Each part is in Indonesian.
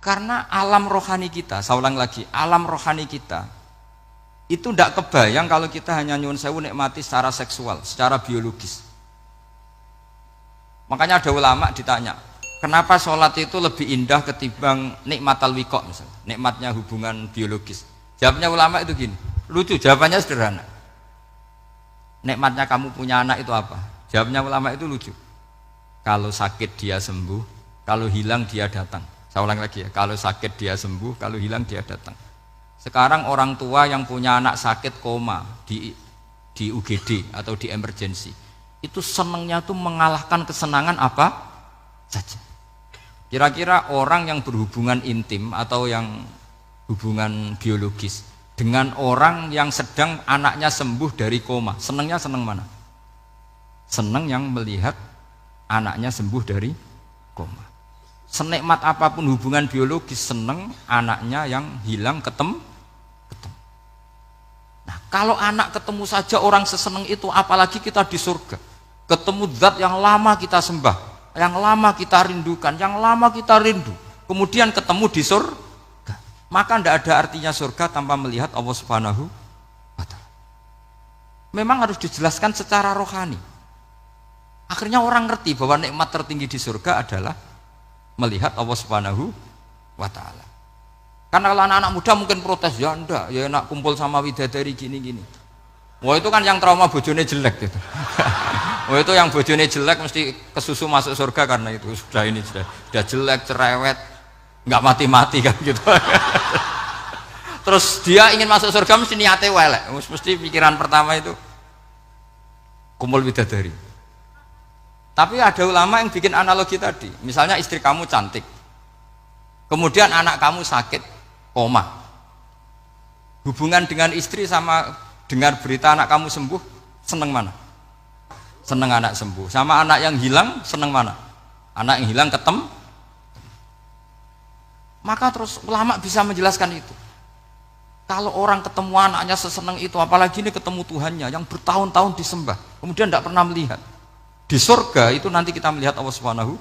Karena alam rohani kita, saya ulang lagi, alam rohani kita itu tidak kebayang kalau kita hanya nyuwun sewu nikmati secara seksual, secara biologis. Makanya ada ulama ditanya, kenapa sholat itu lebih indah ketimbang nikmat al-wiqa misalnya, nikmatnya hubungan biologis. Jawabnya ulama itu gini, lucu, jawabannya sederhana. Nikmatnya kamu punya anak itu apa? Jawabnya ulama itu lucu. Kalau sakit dia sembuh, kalau hilang dia datang. Saya ulang lagi ya, kalau sakit dia sembuh, kalau hilang dia datang. Sekarang orang tua yang punya anak sakit koma di UGD atau di emergency, itu senangnya tuh mengalahkan kesenangan apa saja. Kira-kira orang yang berhubungan intim atau yang hubungan biologis dengan orang yang sedang anaknya sembuh dari koma, senangnya senang mana? Senang yang melihat anaknya sembuh dari koma. Senikmat apapun hubungan biologis, senang anaknya yang hilang ketemu. Nah, kalau anak ketemu saja orang seseneng itu, apalagi kita di surga. Ketemu zat yang lama kita sembah, yang lama kita rindukan, yang lama kita rindu. Kemudian ketemu di surga. Maka tidak ada artinya surga tanpa melihat Allah Subhanahu wa ta'ala. Memang harus dijelaskan secara rohani. Akhirnya orang ngerti bahwa nikmat tertinggi di surga adalah melihat Allah Subhanahu wa ta'ala. Karena kalau anak-anak muda mungkin protes, ya enggak, ya enak kumpul sama widadari gini-gini. Wah itu kan yang trauma bojone jelek gitu. Wah itu yang bojone jelek mesti kesusu masuk surga karena itu sudah jelek, cerewet, nggak mati-mati kan gitu. Terus dia ingin masuk surga mesti niatnya welek, mesti pikiran pertama itu kumpul widadari. Tapi ada ulama yang bikin analogi tadi, misalnya istri kamu cantik, kemudian anak kamu sakit, koma. Hubungan dengan istri sama dengar berita anak kamu sembuh, seneng mana? Seneng anak sembuh. Sama anak yang hilang, seneng mana? Anak yang hilang ketemu. Maka terus ulama bisa menjelaskan itu. Kalau orang ketemu anaknya seseneng itu, apalagi ini ketemu Tuhannya yang bertahun-tahun disembah, kemudian tidak pernah melihat. Di surga itu nanti kita melihat Allah Subhanahu.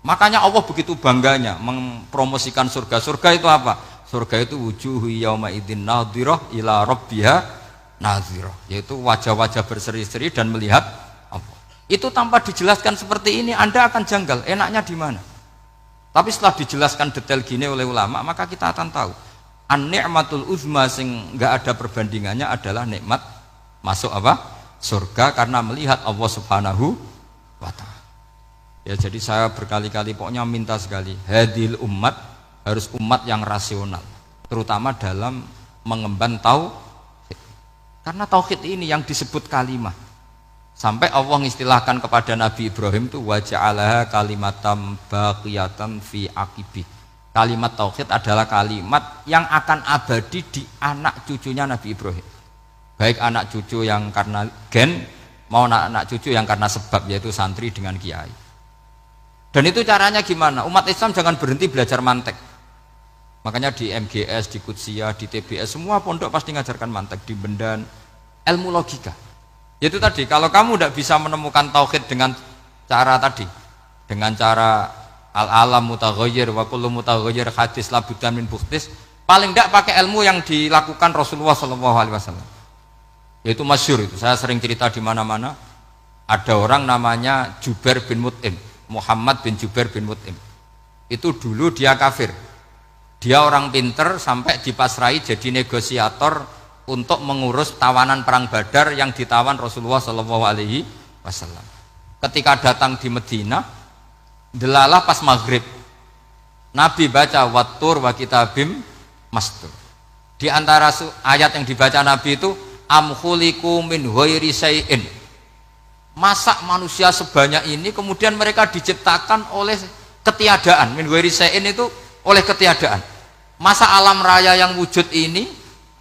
Makanya Allah begitu bangganya mempromosikan surga. Surga itu apa? Surga itu wujuhu yauma idzin nadhirah ila rabbiha nadhirah, yaitu wajah-wajah berseri-seri dan melihat Allah. Itu tanpa dijelaskan seperti ini Anda akan janggal, enaknya di mana? Tapi setelah dijelaskan detail gini oleh ulama, maka kita akan tahu an-ni'matul uzma sing enggak ada perbandingannya adalah nikmat masuk apa? Surga karena melihat Allah Subhanahu wa ta'ala. Ya jadi saya berkali-kali pokoknya minta sekali, hadil umat harus umat yang rasional, terutama dalam mengemban tauhid. Karena tauhid ini yang disebut kalimah. Sampai Allah mengistilahkan kepada Nabi Ibrahim itu wa ja'alaha kalimatam baqiyatan fi aqibi. Kalimat tauhid adalah kalimat yang akan abadi di anak cucunya Nabi Ibrahim. Baik anak cucu yang karena gen, mau anak cucu yang karena sebab, yaitu santri dengan kiai. Dan itu caranya gimana? Umat Islam jangan berhenti belajar mantek. Makanya di MGS, di Qudsiyah, di TBS, semua pondok pasti ngajarkan mantek, di Bendan, ilmu logika. Yaitu tadi, kalau kamu tidak bisa menemukan tauhid dengan cara tadi, dengan cara al-alam mutaghayyir wa kullu mutaghayyir hadis labudan min bukhtis, paling tidak pakai ilmu yang dilakukan Rasulullah SAW. Yaitu masyhur itu, saya sering cerita di mana-mana. Ada orang namanya Jubair bin Mut'im, Muhammad bin Jubair bin Mut'im. Itu dulu dia kafir. Dia orang pinter sampai dipasrai jadi negosiator untuk mengurus tawanan perang Badar yang ditawan Rasulullah SAW. Ketika datang di Medina, delalah pas maghrib, Nabi baca wattur wa kitabim mastur. Di antara ayat yang dibaca Nabi itu am khuliqu min ghairi syai'in. Masa manusia sebanyak ini kemudian mereka diciptakan oleh ketiadaan. Min ghairi syai'in itu oleh ketiadaan. Masa alam raya yang wujud ini,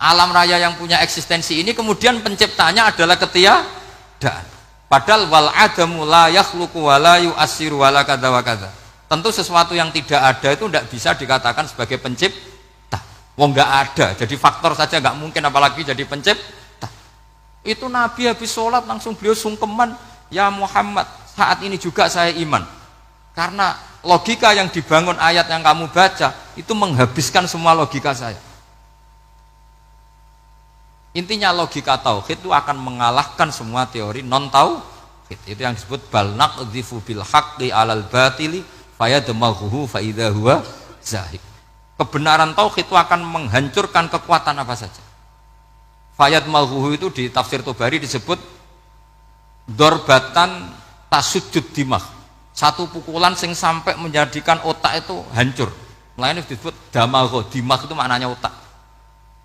alam raya yang punya eksistensi ini kemudian penciptanya adalah ketiadaan. Padahal wal adamu la yakhluqu wa la yu'assiru wa la kadza wa kadza. Tentu sesuatu yang tidak ada itu tidak bisa dikatakan sebagai pencipta. Wong nggak ada, jadi faktor saja nggak mungkin apalagi jadi pencipta. Itu Nabi habis sholat langsung beliau sungkeman, ya Muhammad, saat ini juga saya iman Karena logika yang dibangun ayat yang kamu baca itu menghabiskan semua logika saya. Intinya logika tauhid itu akan mengalahkan semua teori non tauhid. Itu yang disebut bal naqdhifu bil haqqi 'alal batili fayadmaghuhu fa idza huwa zahik. Kebenaran tauhid itu akan menghancurkan kekuatan apa saja. Fayadmaghuhu itu di tafsir Tobari disebut dorbatan tasujud dimah. Satu pukulan sing sampai menjadikan otak itu hancur. Makanya disebut damagho, dimah itu maknanya otak.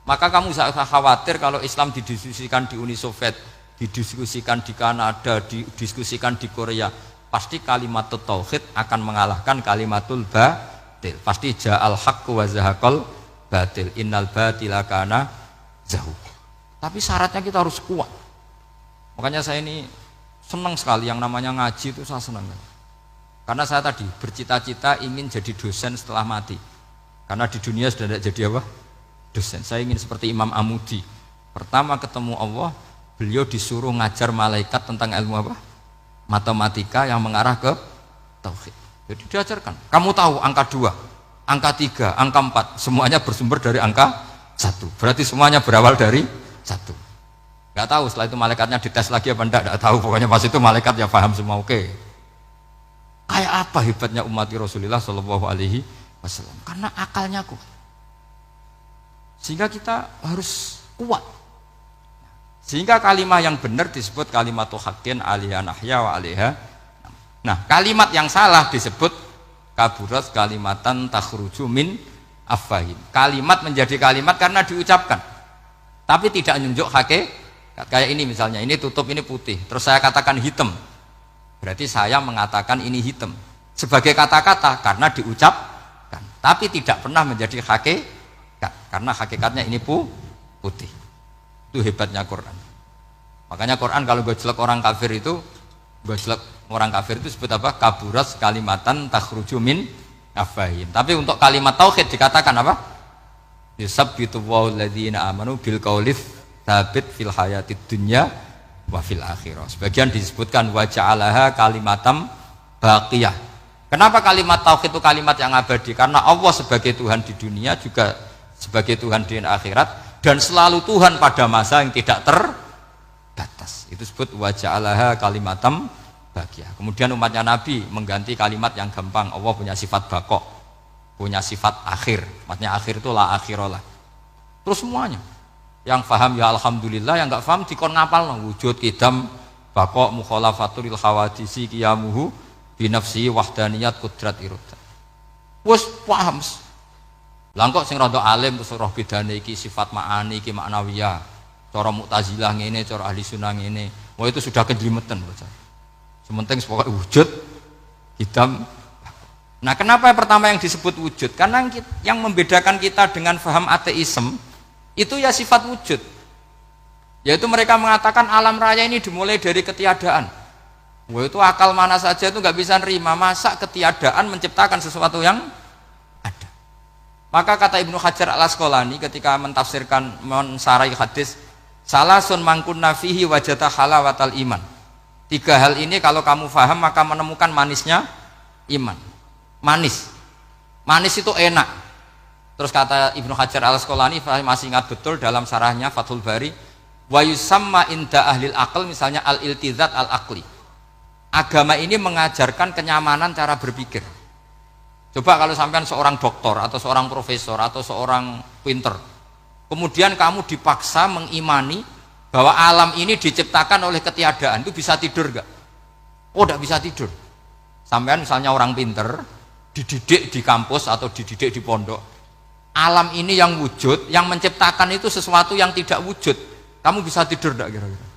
Maka kamu jangan khawatir kalau Islam didiskusikan di Uni Soviet, didiskusikan di Kanada, didiskusikan di Korea, pasti kalimat tauhid akan mengalahkan kalimatul batil. Pasti ja'al haqqu wa zahaqal batil, innal batila kana zahuq. Tapi syaratnya kita harus kuat. Makanya saya ini senang sekali yang namanya ngaji itu, saya senang. Karena saya tadi bercita-cita ingin jadi dosen setelah mati. Karena di dunia sudah tidak jadi apa? Dosen. Saya ingin seperti Imam Amudi. Pertama ketemu Allah, beliau disuruh ngajar malaikat tentang ilmu apa? Matematika yang mengarah ke tauhid. Jadi diajarkan. Kamu tahu angka 2, angka 3, angka 4, semuanya bersumber dari angka 1. Berarti semuanya berawal dari 1. Gak tahu setelah itu malaikatnya dites lagi apa enggak tahu. Pokoknya pas itu malaikat ya paham semua. Oke. Kayak apa hebatnya umat Rasulullah Shallallahu Alaihi Wasallam? Karena akalnya kuat. Sehingga kita harus kuat. Sehingga kalimat yang benar disebut kalimatu haqqin 'alaiha nahya wa 'alaiha. Nah, kalimat yang salah disebut kaburat kalimatan takhruju min afwahim. Kalimat menjadi kalimat karena diucapkan, tapi tidak menunjuk hakikat. Kayak ini misalnya, ini tutup, ini putih. Terus saya katakan hitam. Berarti saya mengatakan ini hitam sebagai kata-kata karena diucapkan, tapi tidak pernah menjadi hakikat. Karena hakikatnya ini putih. Itu hebatnya Quran. Makanya Quran kalau gojlek orang kafir itu, gojlek orang kafir itu sebut apa? Kaburas kalimatan takhruju min afwahim. Tapi untuk kalimat tauhid dikatakan apa? Yusabbitu walladzina amanu bil qaulif tsabit fil hayatid dunya wa fil akhirah. Sebagian disebutkan wa ja'alaha kalimatam baqiyah. Kenapa kalimat tauhid itu kalimat yang abadi? Karena Allah sebagai Tuhan di dunia juga sebagai Tuhan di akhirat, dan selalu Tuhan pada masa yang tidak terbatas. Itu disebut wa ja'alaha kalimatam baqiyah. Kemudian umatnya Nabi mengganti kalimat yang gampang. Allah punya sifat baqo, punya sifat akhir. Maksudnya akhir itu la akhirullah. Terus semuanya. Yang paham ya alhamdulillah, yang enggak paham dikon ngapal wujud kidam baqo mukhalafatul khawadisi qiyamuhu binafsi wahdaniyat kudrat irodat. Wes paham. Lah kok sing rada alim terus roh bedane iki sifat ma'ani iki maknawiyah. Cara Mu'tazilah ngene, cara ahli sunnah ngene. Wah itu sudah kejlimetan bocah. Sementing pokoknya wujud hitam. Nah, kenapa pertama yang disebut wujud? Karena yang membedakan kita dengan paham ateisme itu ya sifat wujud. Yaitu mereka mengatakan alam raya ini dimulai dari ketiadaan. Wah itu akal mana saja itu nggak bisa nerima, masa ketiadaan menciptakan sesuatu yang ada. Maka kata Ibnu Hajar al-Asqalani ketika mentafsirkan mensarai hadis, salasun mangkunna fihi wajata halawatal iman. 3 hal ini kalau kamu faham maka menemukan manisnya iman. Manis itu enak. Terus kata Ibnu Hajar al-Asqalani, masih ingat betul dalam sarahnya Fathul Bari, wa yusamma inda ahlil aql, misalnya al-iltizat al-aqli. Agama ini mengajarkan kenyamanan cara berpikir. Coba kalau sampean seorang doktor atau seorang profesor atau seorang pinter, kemudian kamu dipaksa mengimani bahwa alam ini diciptakan oleh ketiadaan, itu bisa tidur gak? Oh tidak bisa tidur. Sampean misalnya orang pinter, dididik di kampus atau dididik di pondok, alam ini yang wujud, yang menciptakan itu sesuatu yang tidak wujud, kamu bisa tidur gak kira-kira?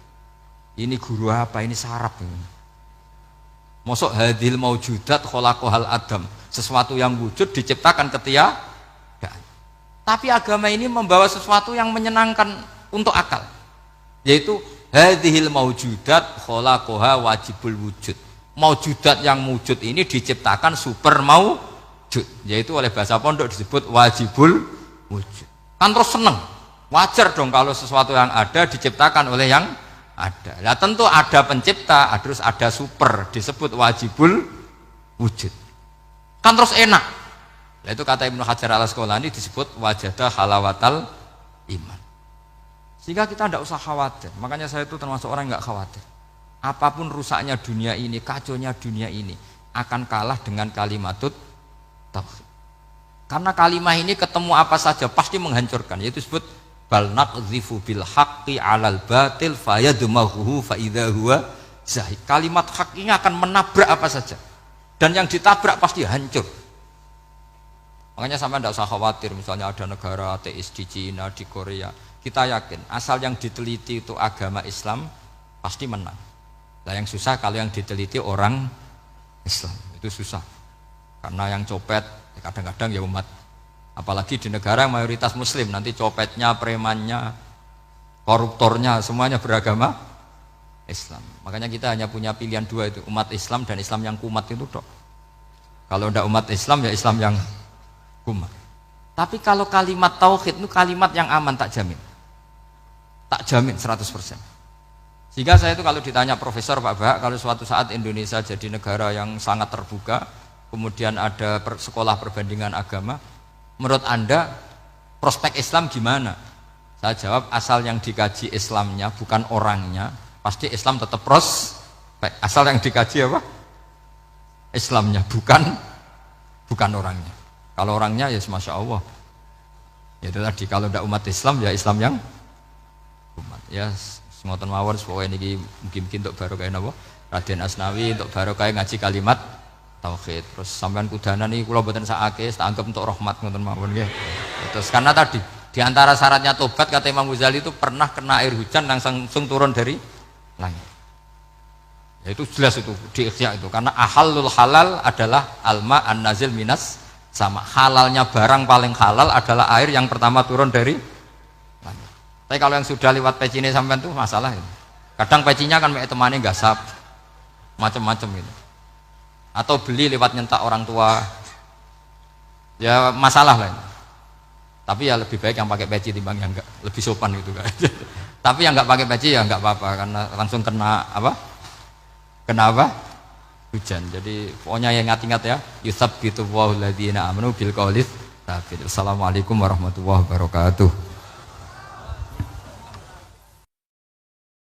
Ini guru apa? Ini sarap ini. Mosok hadil maujudat khalaqahal adam, sesuatu yang wujud diciptakan ketiadaan. Tapi agama ini membawa sesuatu yang menyenangkan untuk akal, yaitu hadhil maujudat khalaqaha wajibul wujud. Maujudat yang wujud ini diciptakan super maujud, yaitu oleh bahasa pondok disebut wajibul wujud. Kan terus seneng, wajar dong kalau sesuatu yang ada diciptakan oleh yang ada. Nah tentu ada pencipta, terus ada super, disebut wajibul wujud. Kan terus enak. Nah, itu kata Ibnu Hajar al-Asqalani disebut wajadah halawatal iman. Sehingga kita tidak usah khawatir. Makanya saya itu termasuk orang yang nggak khawatir. Apapun rusaknya dunia ini, kacaunya dunia ini akan kalah dengan kalimatut tauhid. Karena kalimat ini ketemu apa saja pasti menghancurkan. Yaitu disebut bal naqdhifu bil haqqi 'alal batil fayadmaghuhu fa idza huwa zahid. Kalimat hak ini akan menabrak apa saja. Dan yang ditabrak pasti hancur. Makanya sampai tidak usah khawatir misalnya ada negara ateis di Cina, di Korea. Kita yakin asal yang diteliti itu agama Islam pasti menang. Nah yang susah kalau yang diteliti orang Islam. Itu susah. Karena yang copet kadang-kadang ya umat, apalagi di negara yang mayoritas muslim, nanti copetnya, premannya, koruptornya semuanya beragama Islam. Makanya kita hanya punya pilihan dua itu, umat Islam dan Islam yang kumat itu dok. Kalau tidak umat Islam ya Islam yang kumat. Tapi kalau kalimat tauhid itu kalimat yang aman, tak jamin 100%. Sehingga saya itu kalau ditanya Profesor Pak Bahak, kalau suatu saat Indonesia jadi negara yang sangat terbuka, kemudian ada sekolah perbandingan agama, menurut Anda prospek Islam gimana? Saya jawab asal yang dikaji Islamnya bukan orangnya, pasti Islam tetap prospek. Asal yang dikaji apa? Islamnya bukan orangnya. Kalau orangnya ya Masya Allah. Ya itu tadi, kalau tidak umat Islam ya Islam yang umat. Ya semoten mawon supaya ini mungkin untuk barokah napa? Raden Asnawi untuk barokah ngaji kalimat tauhid. Terus sampean kudanan nih kula mboten sakake, tak anggap untuk rahmat ngoten mawon nggih. Terus karena tadi di antara syaratnya tobat kata Imam Ghazali itu pernah kena air hujan langsung turun dari langit. Ya itu jelas itu di Ikhya itu, karena ahalul halal adalah alma an-nazil minas sama. Halalnya barang paling halal adalah air yang pertama turun dari langit. Tapi kalau yang sudah lewat pecine sampean tuh masalah itu. Kadang pecinya kan mek temane gasap macam-macam gitu. Atau beli lewat nyentak orang tua, ya masalah lah. Tapi ya lebih baik yang pakai peci timbang yang enggak, lebih sopan gitu kan. Tapi yang enggak pakai peci ya enggak apa-apa karena langsung kena apa? Kena apa? Hujan. Jadi pokoknya yang ingat-ingat ya, yusabbitu Allahu alladziina aamanu bil qawli tsabit. Assalamualaikum warahmatullahi wabarakatuh.